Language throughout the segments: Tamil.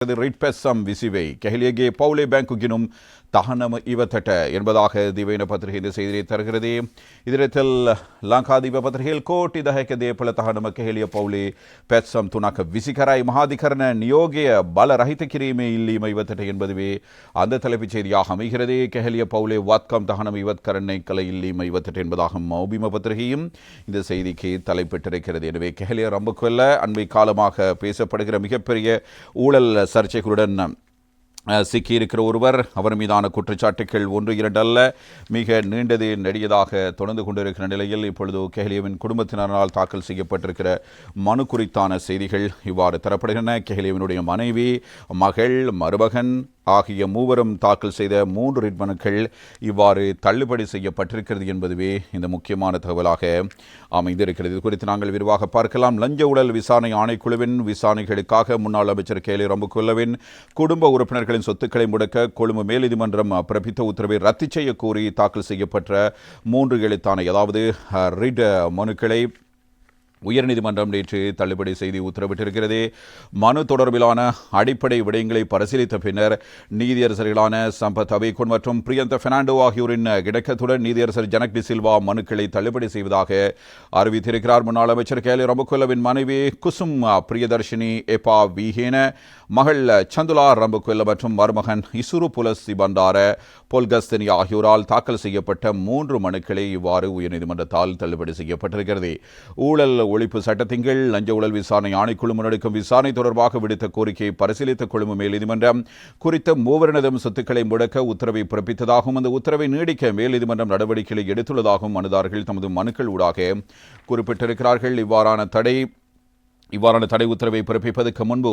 රිට්පැස්සම් විසිවෙයි. කැහිලියගේ පවුලේ බැංකුகினும் தகனம் இவத்தட்ட என்பதாக திவைன பத்திரிகை இந்த செய்தியை தருகிறது. இதரத்தில் லங்காதீப பத்திரிகையில் கோட்டி දහයක දේපල තහනම කෙහෙලිය පවුලේ පැත්සම් තුනක විසිකරයි මහාධිකරණ නියෝගය பல ரහිත කිරීමේ ඉල්ලීම ඉවතට என்பதுவே அந்த தலைப்புச் செய்தியாக அமைகிறது. கெஹலிய பவுலே வாத்கம் தகனம் இவத்கரனை கலை இல்லீமை இவத்தட்டு என்பதாக மௌபிம பத்திரிகையும் இந்த செய்திக்கு தலைப்பிட்டிருக்கிறது. எனவே கெஹலிய ரம்புக்குவல்ல அண்மை காலமாக பேசப்படுகிற மிகப்பெரிய ஊழல் சர்ச்சைகளுடன் சிக்கியிருக்கிற ஒருவர். அவர் மீதான குற்றச்சாட்டுகள் 1-2 அல்ல, மிக நீண்டது நெடியதாக தொடர்ந்து கொண்டிருக்கிற நிலையில் இப்பொழுது கெஹலியவின் குடும்பத்தினரால் தாக்கல் செய்யப்பட்டிருக்கிற மனு குறித்தான செய்திகள் இவ்வாறு தரப்படுகின்றன. கெஹலியவினுடைய மனைவி, மகள், மருமகன் ஆகிய மூவரும் தாக்கல் செய்த 3 ரிட் மனுக்கள் இவ்வாறு தள்ளுபடி செய்யப்பட்டிருக்கிறது என்பதுவே இந்த முக்கியமான தகவலாக அமைந்திருக்கிறது. இது குறித்து நாங்கள் விரிவாக பார்க்கலாம். லஞ்ச ஊழல் விசாரணை ஆணைக்குழுவின் விசாரணைகளுக்காக முன்னாள் அமைச்சர் கேலி ரம்புக்குவல்லவின் குடும்ப உறுப்பினர்களின் சொத்துக்களை முடக்க கொழும்பு மேல்நீதிமன்றம் பிறப்பித்த உத்தரவை ரத்து செய்ய கோரி தாக்கல் செய்யப்பட்ட 3 எழுத்தான அதாவது ரிட் மனுக்களை உயர்நீதிமன்றம் நேற்று தள்ளுபடி செய்து உத்தரவிட்டிருக்கிறது. மனு தொடர்பிலான அடிப்படை விடயங்களை பரிசீலித்த பின்னர் நீதியரசர்களான சம்பத் அபேகுன் மற்றும் பிரியந்த பெர்னாண்டோ ஆகியோரின் இடக்கத்துடன் நீதியரசர் ஜனக் டி சில்வா மனுக்களை தள்ளுபடி செய்வதாக அறிவித்திருக்கிறார். முன்னாள் அமைச்சர் கேலி ரம்புக்குவல்லவின் மனைவி குசும் பிரியதர்ஷினி எபா விஹேன, மகள் சந்துலா ரம்புக்குவல்ல மற்றும் மருமகன் இசுரு புலசி பண்டார பொல்கஸ்தனி ஆகியோரால் தாக்கல் செய்யப்பட்ட 3 மனுக்களை இவ்வாறு உயர்நீதிமன்றத்தால் தள்ளுபடி செய்யப்பட்டிருக்கிறது. ஊழல் ஒழிப்பு சட்டத்தின் கீழ் லஞ்ச ஊழல் விசாரணை ஆணைக்குழு முன்னெடுக்கும் விசாரணை தொடர்பாக விடுத்த கோரிக்கையை பரிசீலித்த கொழும்பு மேல் நீதிமன்றம் குறித்த மூவரினதும் சொத்துக்களை முடக்க உத்தரவை பிறப்பித்ததாகவும் அந்த உத்தரவை நீடிக்க மேல் நீதிமன்றம் நடவடிக்கைகளை எடுத்துள்ளதாகவும் மனுதாரர்கள் தமது மனுக்கள் ஊடாக குறிப்பிட்டிருக்கிறார்கள். இவ்வாறான தடை உத்தரவை பிறப்பிப்பதற்கு முன்பு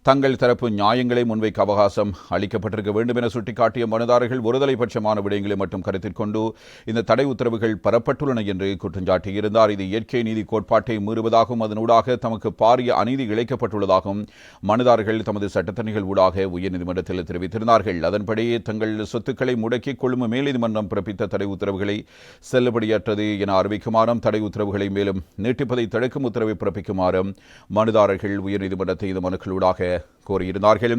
தங்கள் தரப்பு நியாயங்களை முன்வைக்க அவகாசம் அளிக்கப்பட்டிருக்க வேண்டும் என சுட்டிக்காட்டிய மனுதாரர்கள் ஒருதலைபட்சமான விடயங்களை மட்டும் கருத்தில் கொண்டு இந்த தடை உத்தரவுகள் பெறப்பட்டுள்ளன என்று குற்றஞ்சாட்டியிருந்தார். இது இயற்கை நீதி கோட்பாட்டை மீறுவதாகவும் அதனூடாக தமக்கு பாரிய அநீதி இழைக்கப்பட்டுள்ளதாகவும் மனுதாரர்கள் தமது சட்டத்தணிகள் ஊடாக உயர்நீதிமன்றத்தில் தெரிவித்திருந்தார்கள். அதன்படி தங்கள் சொத்துக்களை முடக்கி கொழும்பு மேல்நீதிமன்றம் பிறப்பித்த தடை உத்தரவுகளை செல்லுபடியற்றது என அறிவிக்குமாறும் தடை உத்தரவுகளை மேலும் நீட்டிப்பதை தடுக்கும் உத்தரவை பிறப்பிக்குமாறும் மனுதாரர்கள் உயர்நீதிமன்றத்தை இந்த மனுக்களூடாக கோரியிருந்தார்கள்.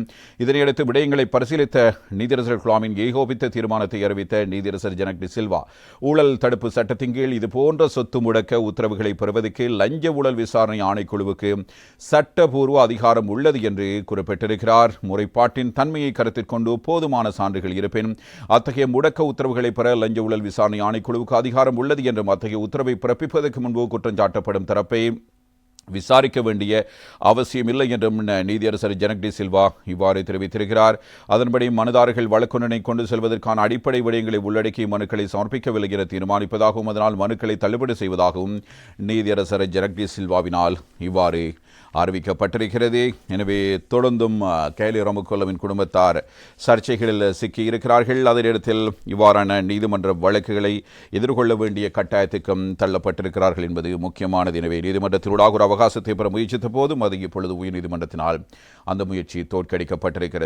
இதனையடுத்து விடயங்களை பரிசீலித்த நீதியரசர் குழாமின் ஏகோபித்த தீர்மானத்தை அறிவித்த நீதியரசர் ஜனக் டி சில்வா ஊழல் தடுப்பு சட்டத்தின் கீழ் இதுபோன்ற சொத்து முடக்க உத்தரவுகளை பெறுவதற்கு லஞ்ச ஊழல் விசாரணை ஆணைக்குழுவுக்கு சட்டபூர்வ அதிகாரம் உள்ளது என்று குறிப்பிட்டிருக்கிறார். முறைப்பாட்டின் தன்மையை கருத்தில் கொண்டு போதுமான சான்றுகள் இருப்பினும் அத்தகைய முடக்க உத்தரவுகளை பெற லஞ்ச ஊழல் விசாரணை ஆணைக்குழுவுக்கு அதிகாரம் உள்ளது என்றும் அத்தகைய உத்தரவை பிறப்பிப்பதற்கு முன்பு குற்றஞ்சாட்டப்படும் தரப்பை விசாரிக்க வேண்டிய அவசியமில்லை என்றும் நீதியரசர் ஜனக் டி சில்வா இவ்வாறு தெரிவித்திருக்கிறார். அதன்படி மனுதாரர்கள் வழக்குனனை கொண்டு செல்வதற்கான அடிப்படை விடயங்களை உள்ளடக்கி மனுக்களை சமர்ப்பிக்கவில்லை என தீர்மானிப்பதாகவும் அதனால் மனுக்களை தள்ளுபடி செய்வதாகவும் நீதியரசர் ஜனக் டி சில்வாவினால் இவ்வாறு அறிவிக்கப்பட்டிருக்கிறது. எனவே தொடர்ந்தும் கேலி ரம்புக்குவல்லவின் குடும்பத்தார் சர்ச்சைகளில் சிக்கியிருக்கிறார்கள். அதே நேரத்தில் இவ்வாறான நீதிமன்ற வழக்குகளை எதிர்கொள்ள வேண்டிய கட்டாயத்துக்கும் தள்ளப்பட்டிருக்கிறார்கள் என்பது முக்கியமானது. எனவே நீதிமன்றத்தினூடாக ஒரு அவகாசத்தை பெற முயற்சித்த போதும் அது இப்பொழுது உயர்நீதிமன்றத்தினால் அந்த முயற்சி தோற்கடிக்கப்பட்டிருக்கிறது.